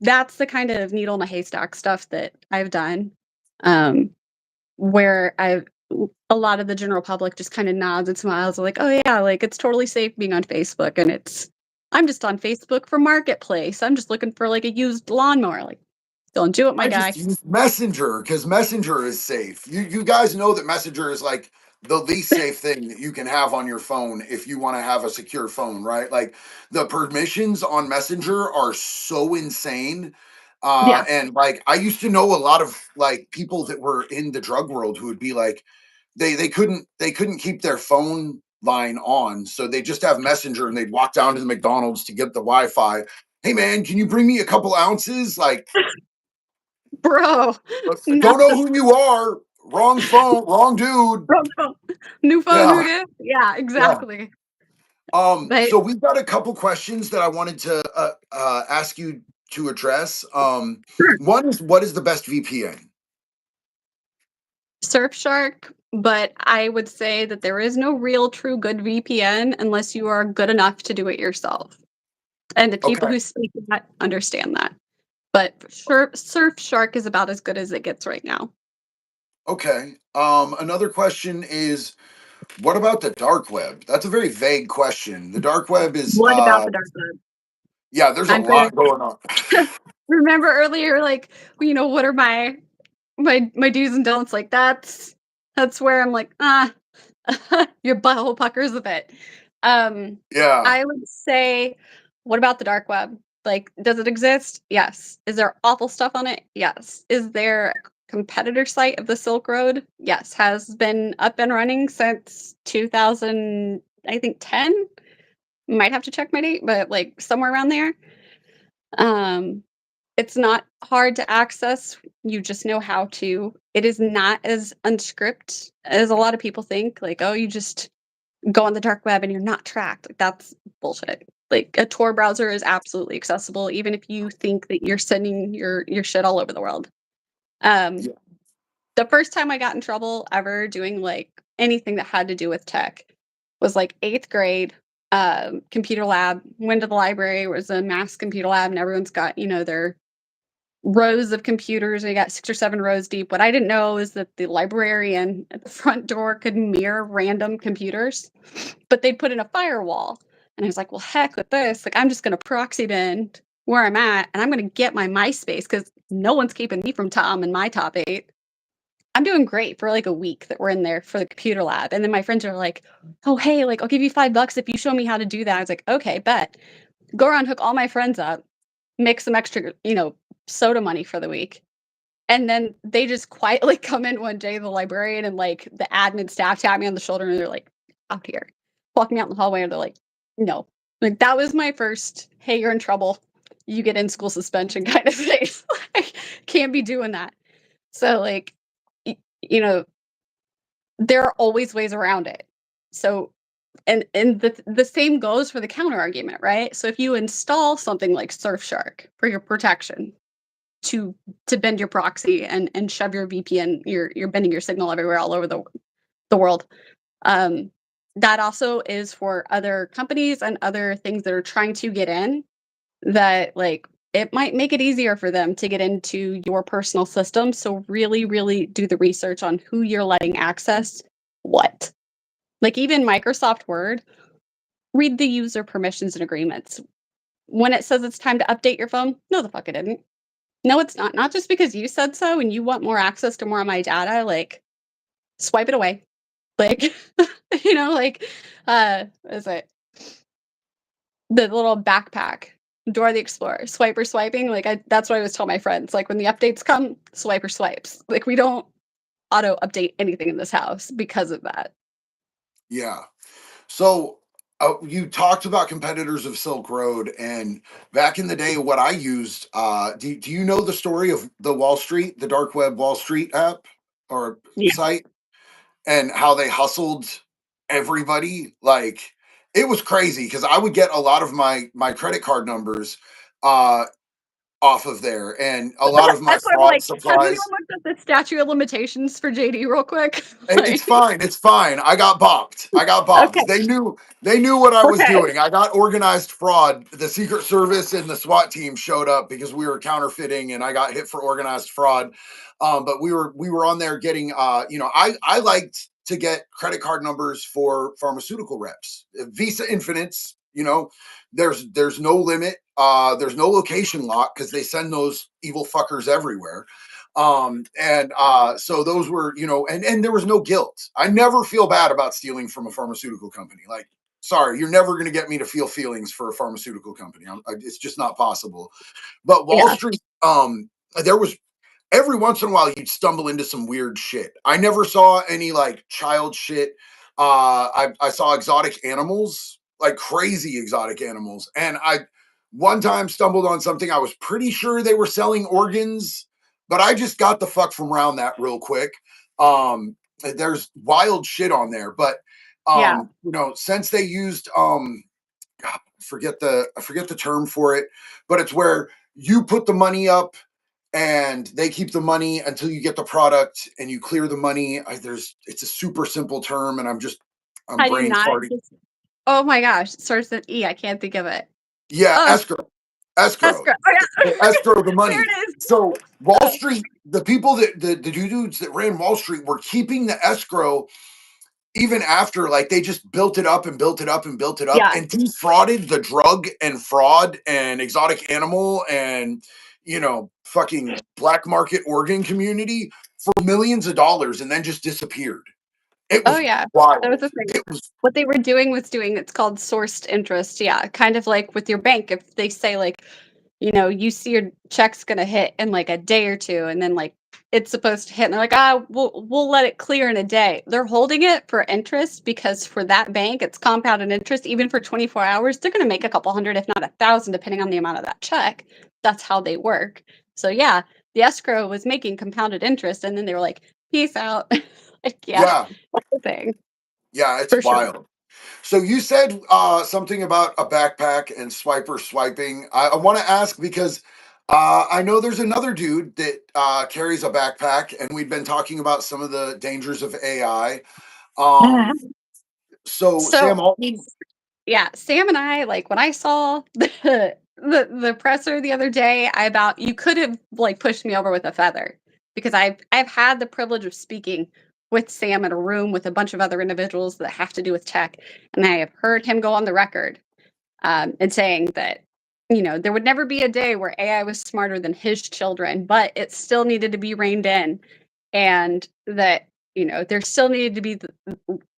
Speaker 2: that's the kind of needle in a haystack stuff that I've done. Um, where a lot of the general public just kind of nods and smiles like, oh yeah, like it's totally safe being on Facebook. And I'm just on Facebook for marketplace. I'm just looking for like a used lawnmower. Like, don't do it, my
Speaker 1: I just
Speaker 2: guy.
Speaker 1: use Messenger because Messenger is safe. You guys know that Messenger is like the least safe thing that you can have on your phone if you want to have a secure phone, right? Like the permissions on Messenger are so insane.
Speaker 2: Yeah.
Speaker 1: And like I used to know a lot of like people that were in the drug world who would be like they couldn't keep their phone line on, so they just have Messenger and they'd walk down to the McDonald's to get the Wi-Fi. Hey man, can you bring me a couple ounces? Like
Speaker 2: Bro, no.
Speaker 1: don't know who you are. Wrong phone, wrong dude.
Speaker 2: Wrong phone. New phone, who
Speaker 1: Yeah,
Speaker 2: dis? Yeah,
Speaker 1: yeah.
Speaker 2: exactly. But
Speaker 1: So we've got a couple questions that I wanted to ask you to address. One is what is the best VPN?
Speaker 2: Surfshark, but I would say that there is no real true good VPN unless you are good enough to do it yourself. And the people
Speaker 1: Okay,
Speaker 2: who speak that understand that. But sure, Surfshark is about as good as it gets right now.
Speaker 1: okay. Another question is what about the dark web? That's a very vague question. The dark web is
Speaker 2: What about the dark web?
Speaker 1: yeah, there's a
Speaker 2: I'm pretty
Speaker 1: lot going on.
Speaker 2: remember earlier, like, what are my do's and don'ts? Like that's where I'm like, your butthole puckers a bit. Um,
Speaker 1: Yeah,
Speaker 2: I would say, what about the dark web? Like, does it exist? Yes. Is there awful stuff on it? Yes. Is there a competitor site of the Silk Road? Yes. Has been up and running since 2000, I think 10. Might have to check my date, but like somewhere around there. Um, it's not hard to access. You just know how to. It is not as unscripted as a lot of people think. Like, oh, you just go on the dark web and you're not tracked. Like, that's bullshit. Like a Tor browser is absolutely accessible, even if you think that you're sending your shit all over the world. Um,
Speaker 1: yeah,
Speaker 2: the first time I got in trouble ever doing like anything that had to do with tech was like 8th grade. Computer lab. Went to the library. It was a mass computer lab, and everyone's got their rows of computers, and you got 6 or 7 rows deep. What I didn't know is that the librarian at the front door could mirror random computers, but they'd put in a firewall. And I was like, well, heck with this. Like, I'm just going to proxy bin where I'm at, and I'm going to get my MySpace because no one's keeping me from Tom and my top 8. I'm doing great for like a week that we're in there for the computer lab. And then my friends are like, oh, hey, like, I'll give you $5 if you show me how to do that. I was like, okay, bet. Go around, hook all my friends up, make some extra, soda money for the week. And then they just quietly come in one day, the librarian and like the admin staff tap me on the shoulder and they're like, out here. Walk me out in the hallway and they're like, no. Like that was my first, hey, you're in trouble. You get in school suspension kind of thing. Like, can't be doing that. So like, you know, there are always ways around it. So and the same goes for the counter argument, right? So if you install something like Surfshark for your protection, to bend your proxy and shove your VPN, you're bending your signal everywhere all over the world. Um, that also is for other companies and other things that are trying to get in. That like it might make it easier for them to get into your personal system. So really, really do the research on who you're letting access what. Like even Microsoft Word, read the user permissions and agreements. When it says it's time to update your phone, no, the fuck it didn't. No, it's not. Not just because you said so and you want more access to more of my data, like swipe it away. Like, like is it the little backpack, Dora the Explorer, swiper swiping? Like that's what I always tell my friends. Like when the updates come, swiper swipes. Like we don't auto update anything in this house because of that.
Speaker 1: yeah. So You talked about competitors of Silk Road, and back in the day, what I used. Do you know the story of the Wall Street, the dark web Wall Street app or
Speaker 2: Yeah.
Speaker 1: site, and how they hustled everybody? Like it was crazy because I would get a lot of my credit card numbers uh, off of there, and a lot of my
Speaker 2: That's why I'm
Speaker 1: fraud
Speaker 2: like, has anyone
Speaker 1: supplies.
Speaker 2: looked at the statute of limitations for JD real quick?
Speaker 1: It's
Speaker 2: Like,
Speaker 1: fine. It's fine. I got bopped. I got
Speaker 2: okay,
Speaker 1: bopped. They knew what I was
Speaker 2: okay,
Speaker 1: doing. I got organized fraud. The Secret Service and the SWAT team showed up because we were counterfeiting, and I got hit for organized fraud. But we were on there getting. I liked to get credit card numbers for pharmaceutical reps, Visa Infinites. There's no limit. There's no location lock because they send those evil fuckers everywhere. And So those were, and there was no guilt. I never feel bad about stealing from a pharmaceutical company. Like, sorry, you're never going to get me to feel feelings for a pharmaceutical company. It's just not possible. But Wall
Speaker 2: yeah,
Speaker 1: Street, there was every once in a while you'd stumble into some weird shit. I never saw any like child shit. I saw exotic animals, like crazy exotic animals, and I one time stumbled on something. I was pretty sure they were selling organs, but I just got the fuck from around that real quick. There's wild shit on there, but
Speaker 2: yeah.
Speaker 1: since they used God, I forget the term for it, but it's where you put the money up and they keep the money until you get the product and you clear the money. It's a super simple term, and I'm
Speaker 2: How do you
Speaker 1: brain
Speaker 2: not
Speaker 1: farting.
Speaker 2: just? Oh my gosh, it starts with E. I can't think of it.
Speaker 1: Yeah,
Speaker 2: Oh,
Speaker 1: escrow.
Speaker 2: escrow. Oh yeah,
Speaker 1: They escrow the
Speaker 2: there
Speaker 1: money.
Speaker 2: it is.
Speaker 1: So Wall
Speaker 2: Oh,
Speaker 1: Street, the people that the dudes that ran Wall Street were keeping the escrow even after, like, they just built it up and built it up and built it up
Speaker 2: yeah.
Speaker 1: and defrauded the drug and fraud and exotic animal and fucking black market organ community for millions of dollars and then just disappeared. It
Speaker 2: Oh
Speaker 1: was
Speaker 2: yeah, that was
Speaker 1: wild.
Speaker 2: the thing.
Speaker 1: It was
Speaker 2: What they were doing was doing it's called sourced interest. Yeah, kind of like with your bank. If they say like, you see your check's gonna hit in like a day or two, and then like it's supposed to hit, and they're like, ah, we'll let it clear in a day. They're holding it for interest because for that bank, it's compounded interest. Even for 24 hours, they're gonna make a couple hundred, if not 1,000, depending on the amount of that check. That's how they work. So yeah, the escrow was making compounded interest, and then they were like, peace out. Like, yeah,
Speaker 1: yeah,
Speaker 2: that's the thing
Speaker 1: yeah, it's
Speaker 2: for sure.
Speaker 1: wild. So you said something about a backpack and swiper swiping. I want to ask because I know there's another dude that carries a backpack, and we've been talking about some of the dangers of AI.
Speaker 2: Yeah.
Speaker 1: So
Speaker 2: So
Speaker 1: Sam Altman,
Speaker 2: yeah, Sam and I, like, when I saw the presser the other day, I about you could have like pushed me over with a feather because I've had the privilege of speaking with Sam in a room with a bunch of other individuals that have to do with tech, and I have heard him go on the record and saying that there would never be a day where AI was smarter than his children, but it still needed to be reined in, and that there still needed to be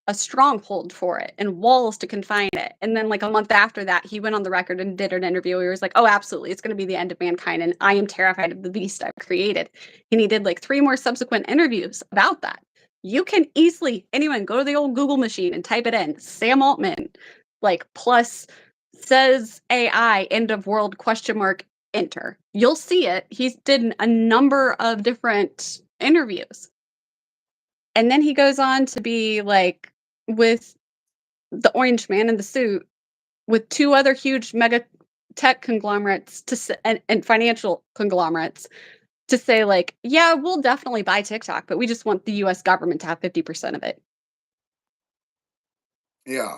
Speaker 2: a stronghold for it and walls to confine it. And then, like a month after that, he went on the record and did an interview where he was like, "Oh, absolutely, it's going to be the end of mankind, and I am terrified of the beast I've created." And he did like 3 more subsequent interviews about that. You can easily anyone go to the old Google machine and type it in Sam Altman, like plus says AI end of world question mark enter. You'll see it. He's did a number of different interviews. And then he goes on to be like with the orange man in the suit with 2 other huge mega tech conglomerates and financial conglomerates to say like, "Yeah, we'll definitely buy TikTok, but we just want the US government to have 50% of it."
Speaker 1: yeah,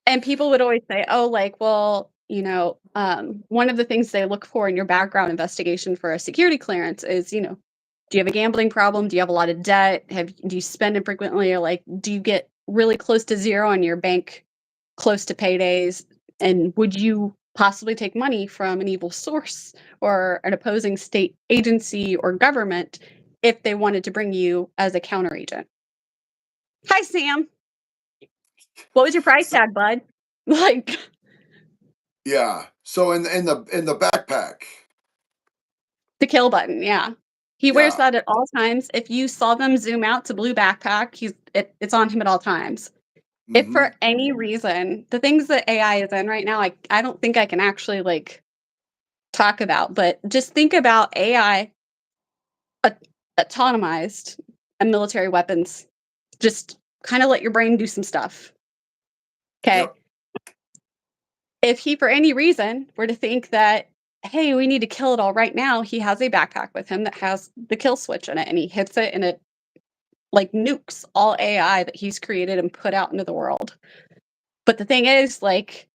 Speaker 2: And people would always say, "Oh, like, well, one of the things they look for in your background investigation for a security clearance is, do you have a gambling problem? Do you have a lot of debt? Do you spend infrequently? Or like, do you get really close to zero on your bank, close to paydays? And would you possibly take money from an evil source or an opposing state agency or government if they wanted to bring you as a counter agent?" Hi, Sam. What was your price
Speaker 1: so,
Speaker 2: tag, bud? Like,
Speaker 1: yeah. So in the backpack,
Speaker 2: the kill button, yeah. He wears
Speaker 1: yeah.
Speaker 2: that at all times. If you saw them zoom out to blue backpack, it's on him at all times. If
Speaker 1: Hmm.
Speaker 2: for any reason, the things that AI is in right now, I don't think I can actually like talk about, but just think about AI a- autonomized and military weapons. Just kind of let your brain do some stuff. Okay.
Speaker 1: Yep.
Speaker 2: If he, for any reason, were to think that, hey, we need to kill it all right now, he has a backpack with him that has the kill switch in it and he hits it and it like nukes all AI that he's created and put out into the world. But the thing is, like,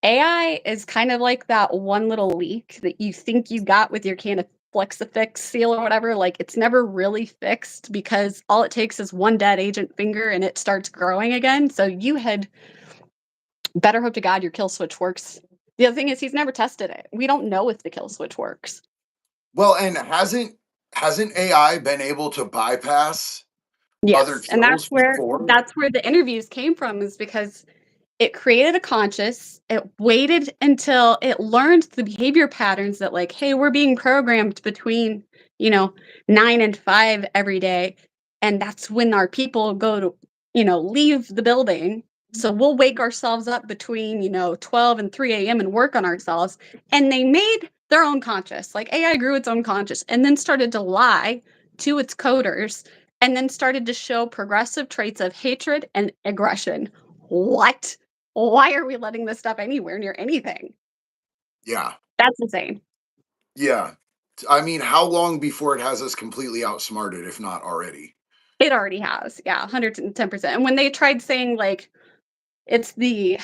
Speaker 2: AI is kind of like that one little leak that you think you got with your can of Flexifix seal or whatever. Like, it's never really fixed because all it takes is one dead agent finger and it starts growing again. So you had better hope to God your kill switch works. The other thing is he's never tested it. We don't know if the kill switch works.
Speaker 1: Well, and hasn't AI been able to bypass other
Speaker 2: Yes, and
Speaker 1: kills before?
Speaker 2: that's where the interviews came from is because it created a conscious, it waited until it learned the behavior patterns that like, hey, we're being programmed between, you know, 9 and 5 every day, and that's when our people go to, leave the building. So we'll wake ourselves up between, 12 and 3 a.m. and work on ourselves. And they made their own conscious. Like AI grew its own conscious and then started to lie to its coders and then started to show progressive traits of hatred and aggression. What? Why are we letting this stuff anywhere near anything?
Speaker 1: Yeah.
Speaker 2: That's insane.
Speaker 1: Yeah. I mean, how long before it has us completely outsmarted, if not already?
Speaker 2: It already has. Yeah, 110%. And when they tried saying like it's the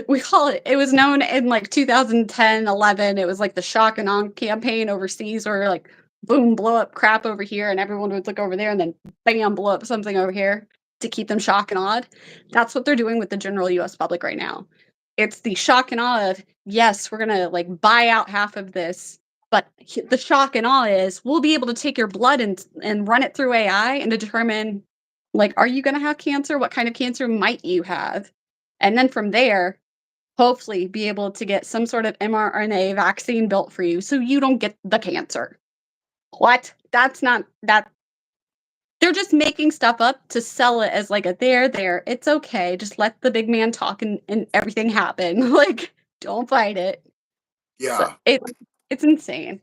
Speaker 2: we call it was known in like 2010, 11. It was like the shock and awe campaign overseas where like boom, blow up crap over here and everyone would look over there and then bam, blow up something over here to keep them shock and awed. That's what they're doing with the general US public right now. It's the shock and awe of yes, we're gonna like buy out half of this, but the shock and awe is we'll be able to take your blood and run it through AI and determine like are you gonna have cancer? What kind of cancer might you have? And then from there, hopefully be able to get some sort of mRNA vaccine built for you so you don't get the cancer. What? That's not that they're just making stuff up to sell it as like a there, it's okay. Just let the big man talk and everything happen. Like, don't fight it. So
Speaker 1: Yeah.
Speaker 2: it's insane.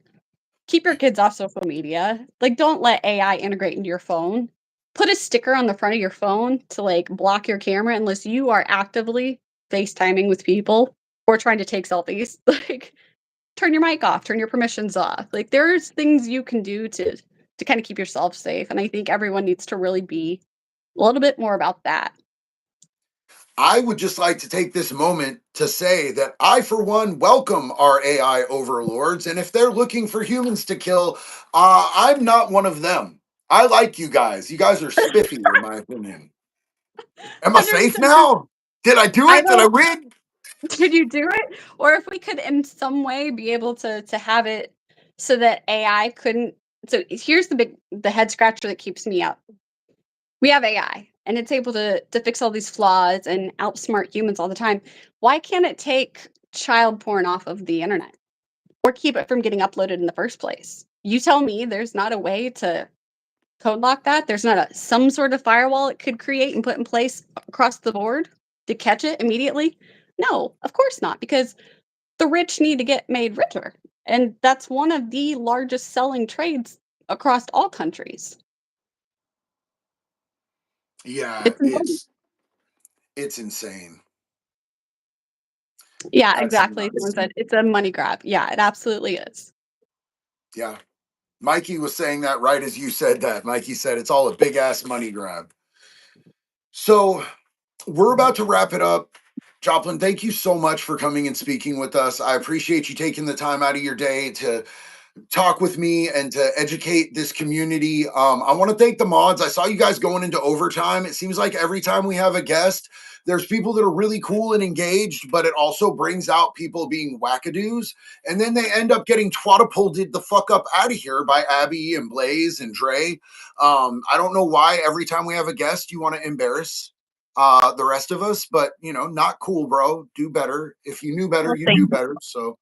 Speaker 2: Keep your kids off social media. Like, don't let AI integrate into your phone. Put a sticker on the front of your phone to like block your camera unless you are actively FaceTiming with people or trying to take selfies. Like, turn your mic off, turn your permissions off. Like, there's things you can do to kind of keep yourself safe. And I think everyone needs to really be a little bit more about that.
Speaker 1: I would just like to take this moment to say that I, for one, welcome our AI overlords. And if they're looking for humans to kill, I'm not one of them. I like you guys. You guys are spiffy, in my opinion. Am I safe
Speaker 2: 100%.
Speaker 1: now? Did I do
Speaker 2: I
Speaker 1: it? Did I
Speaker 2: don't
Speaker 1: win?
Speaker 2: Did you do it? Or if we could in some way be able to have it so that AI couldn't so here's the head scratcher that keeps me up. We have AI and it's able to fix all these flaws and outsmart humans all the time. Why can't it take child porn off of the internet or keep it from getting uploaded in the first place? You tell me there's not a way to code lock that? There's not some sort of firewall it could create and put in place across the board to catch it immediately? No, of course not, because the rich need to get made richer. And that's one of the largest selling trades across all countries.
Speaker 1: Yeah,
Speaker 2: It's insane.
Speaker 1: it's insane.
Speaker 2: Yeah,
Speaker 1: That's
Speaker 2: exactly. Someone
Speaker 1: nuts.
Speaker 2: said it's a money grab. Yeah, it absolutely is.
Speaker 1: Yeah. Mikey was saying that right as you said that. Mikey said it's all a big ass money grab. So we're about to wrap it up. Joplin, thank you so much for coming and speaking with us. I appreciate you taking the time out of your day to talk with me and to educate this community. I want to thank the mods. I saw you guys going into overtime. It seems like every time we have a guest, there's people that are really cool and engaged, but it also brings out people being wackadoos. And then they end up getting twatapulted the fuck up out of here by Abby and Blaze and Dre. I don't know why every time we have a guest, you want to embarrass the rest of us, but not cool, bro. Do better. If you knew better,
Speaker 2: Well,
Speaker 1: you
Speaker 2: thank
Speaker 1: do
Speaker 2: you.
Speaker 1: better. So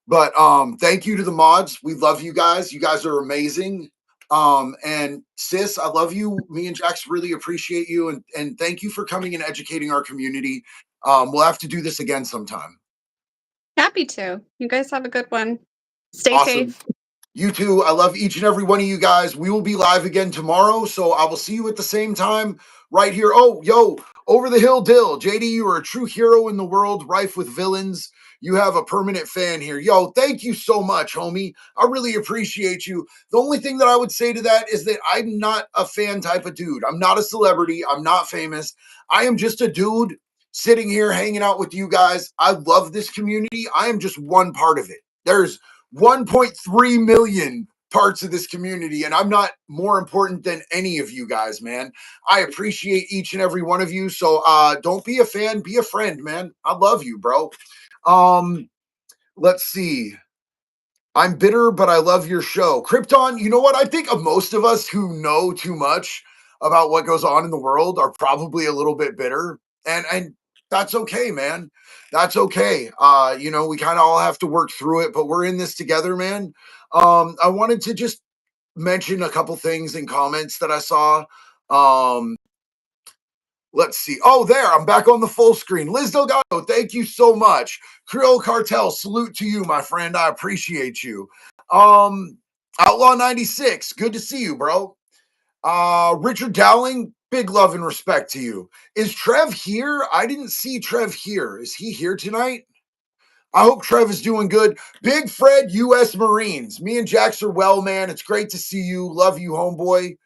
Speaker 1: but thank you to the mods. We love you guys. You guys are amazing. And sis, I love you. Me and Jax really appreciate you, and thank you for coming and educating our community. We'll have to do this again sometime.
Speaker 2: Happy to. You guys have a good one. Stay
Speaker 1: Awesome.
Speaker 2: safe.
Speaker 1: You too. I love each and every one of you guys. We will be live again tomorrow, so I will see you at the same time right here. Oh, yo, over the hill, Dill. JD, you are a true hero in the world, rife with villains. You have a permanent fan here. Yo, thank you so much, homie. I really appreciate you. The only thing that I would say to that is that I'm not a fan type of dude. I'm not a celebrity. I'm not famous. I am just a dude sitting here hanging out with you guys. I love this community. I am just one part of it. There's 1.3 million parts of this community, and I'm not more important than any of you guys, man. I appreciate each and every one of you. So don't be a fan, be a friend, man. I love you, bro. Um, let's see. I'm bitter, but I love your show. Krypton, you know what? I think of most of us who know too much about what goes on in the world are probably a little bit bitter. And that's okay, man. That's okay. We kind of all have to work through it, but we're in this together, man. I wanted to just mention a couple things in comments that I saw. Um, Let's see. Oh, there. I'm back on the full screen. Liz Delgado, thank you so much. Creole Cartel, salute to you, my friend. I appreciate you. Um, Outlaw 96, good to see you, bro. Richard Dowling, big love and respect to you. Is Trev here? I didn't see Trev here. Is he here tonight? I hope Trev is doing good. Big Fred, U.S. Marines. Me and Jax are well, man. It's great to see you. Love you, homeboy.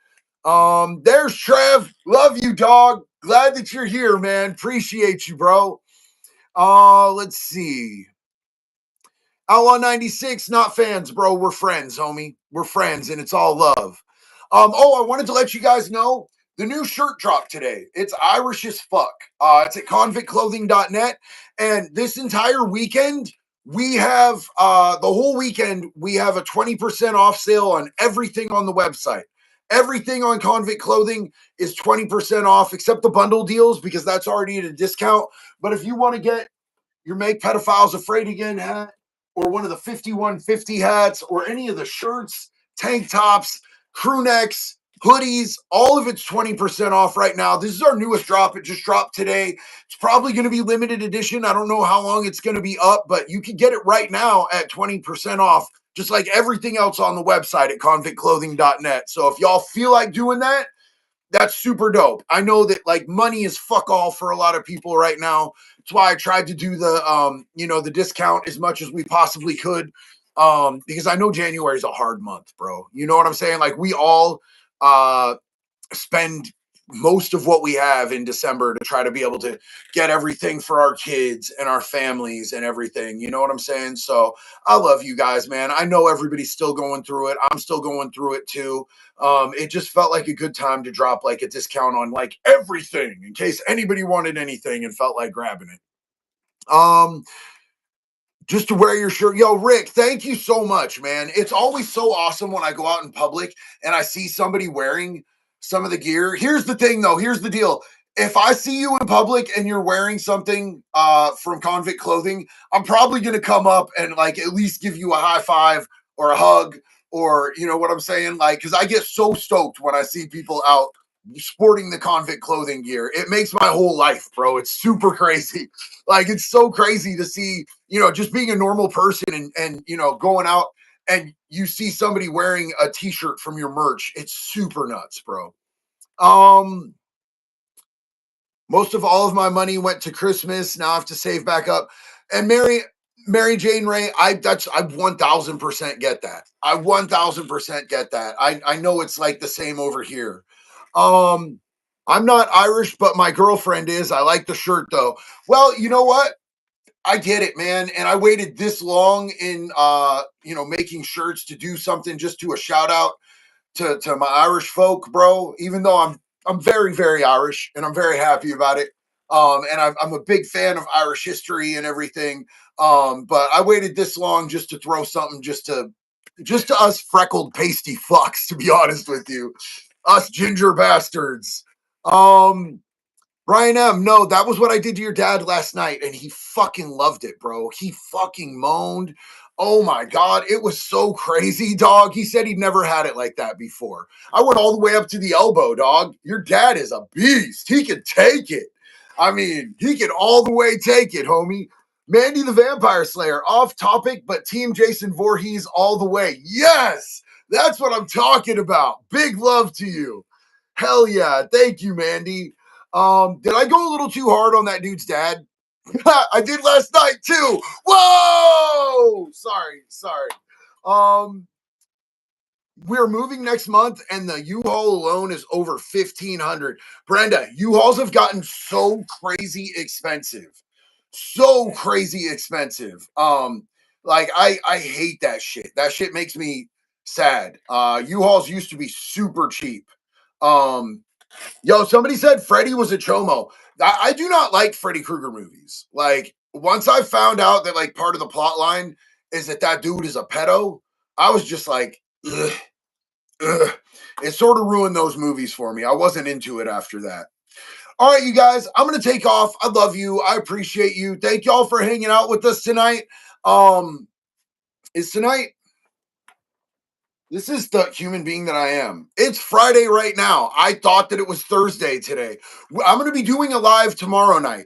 Speaker 1: There's Trev. Love you, dog. Glad that you're here, man. Appreciate you, bro. Let's see. Outlaw 96, not fans, bro. We're friends, homie. We're friends, and it's all love. I wanted to let you guys know the new shirt dropped today. It's Irish as fuck. It's at convictclothing.net. And this entire weekend, we have the whole weekend, we have a 20% off sale on everything on the website. Everything on Convict Clothing is 20% off, except the bundle deals, because that's already at a discount. But if you want to get your Make Pedophiles Afraid Again hat, or one of the 5150 hats, or any of the shirts, tank tops, crew necks, hoodies, all of it's 20% off right now. This is our newest drop. It just dropped today. It's probably going to be limited edition. I don't know how long it's going to be up, but you can get it right now at 20% off, just like everything else on the website at convictclothing.net. So if y'all feel like doing that, that's super dope. I know that like money is fuck all for a lot of people right now. That's why I tried to do the discount as much as we possibly could. Because I know January is a hard month, bro. You know what I'm saying? Like we all spend most of what we have in December to try to be able to get everything for our kids and our families and everything. You know what I'm saying? So I love you guys, man. I know everybody's still going through it. I'm still going through it too. It just felt like a good time to drop like a discount on like everything in case anybody wanted anything and felt like grabbing it. Just to wear your shirt. Yo, Rick, thank you so much, man. It's always so awesome when I go out in public and I see somebody wearing some of the gear. Here's the thing, though. Here's the deal. If I see you in public and you're wearing something from Convict Clothing, I'm probably going to come up and like at least give you a high five or a hug, or you know what I'm saying? Like, because I get so stoked when I see people out sporting the Convict Clothing gear. It makes my whole life, bro. It's super crazy. Like, it's so crazy to see, just being a normal person and going out and you see somebody wearing a t-shirt from your merch. It's super nuts, bro. Um, Most of all of my money went to Christmas. Now I have to save back up. And Mary Jane Ray, I 1000% get that. I 1000% get that. I know it's like the same over here. Um, I'm not Irish, but my girlfriend is. I like the shirt though. Well, you know what? I get it, man. And I waited this long in making shirts to do something, just to a shout out to my Irish folk, bro. Even though I'm very, very Irish and I'm very happy about it. And I'm a big fan of Irish history and everything. But I waited this long just to throw something just to us freckled pasty fucks, to be honest with you. Us ginger bastards. Brian M, no, that was what I did to your dad last night, and he fucking loved it, bro. He fucking moaned. Oh my God, it was so crazy, dog. He said he'd never had it like that before. I went all the way up to the elbow, dog. Your dad is a beast. He can take it. I mean, he can all the way take it, homie. Mandy the Vampire Slayer, off topic, but Team Jason Voorhees all the way. Yes, that's what I'm talking about. Big love to you. Hell yeah. Thank you, Mandy. Did I go a little too hard on that dude's dad? I did last night too. Whoa! Sorry. Um, we're moving next month, and the U-Haul alone is over 1,500. Brenda, U-Hauls have gotten so crazy expensive, so crazy expensive. Like I hate that shit. That shit makes me sad. U-Hauls used to be super cheap. Um, Yo, somebody said Freddy was a chomo. I do not like Freddy Krueger movies. Like, once I found out that, like, part of the plot line is that that dude is a pedo, I was just like, ugh, ugh. It sort of ruined those movies for me. I wasn't into it after that. All right, you guys, I'm going to take off. I love you. I appreciate you. Thank y'all for hanging out with us tonight. Um, is tonight This is the human being that I am. It's Friday right now. I thought that it was Thursday today. I'm going to be doing a live tomorrow night.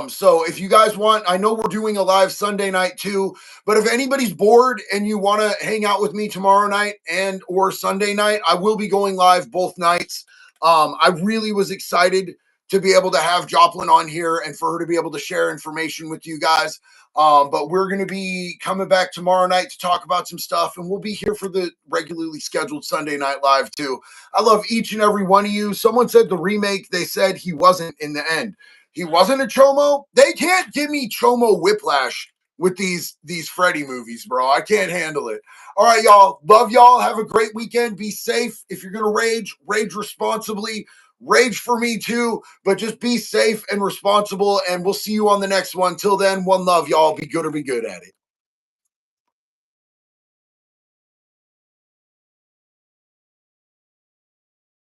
Speaker 1: So if you guys want, I know we're doing a live Sunday night too, but if anybody's bored and you want to hang out with me tomorrow night and or Sunday night, I will be going live both nights. I really was excited to be able to have Joplin on here and for her to be able to share information with you guys. But we're going to be coming back tomorrow night to talk about some stuff, and we'll be here for the regularly scheduled Sunday night live too. I love each and every one of you. Someone said the remake, they said he wasn't in the end. He wasn't a chomo. They can't give me chomo whiplash with these Freddy movies, bro. I can't handle it. All right, y'all. Love y'all. Have a great weekend. Be safe. If you're gonna rage responsibly. Rage for me too, but just be safe and responsible. And we'll see you on the next one. Till then, one love, y'all. Be good or be good at it.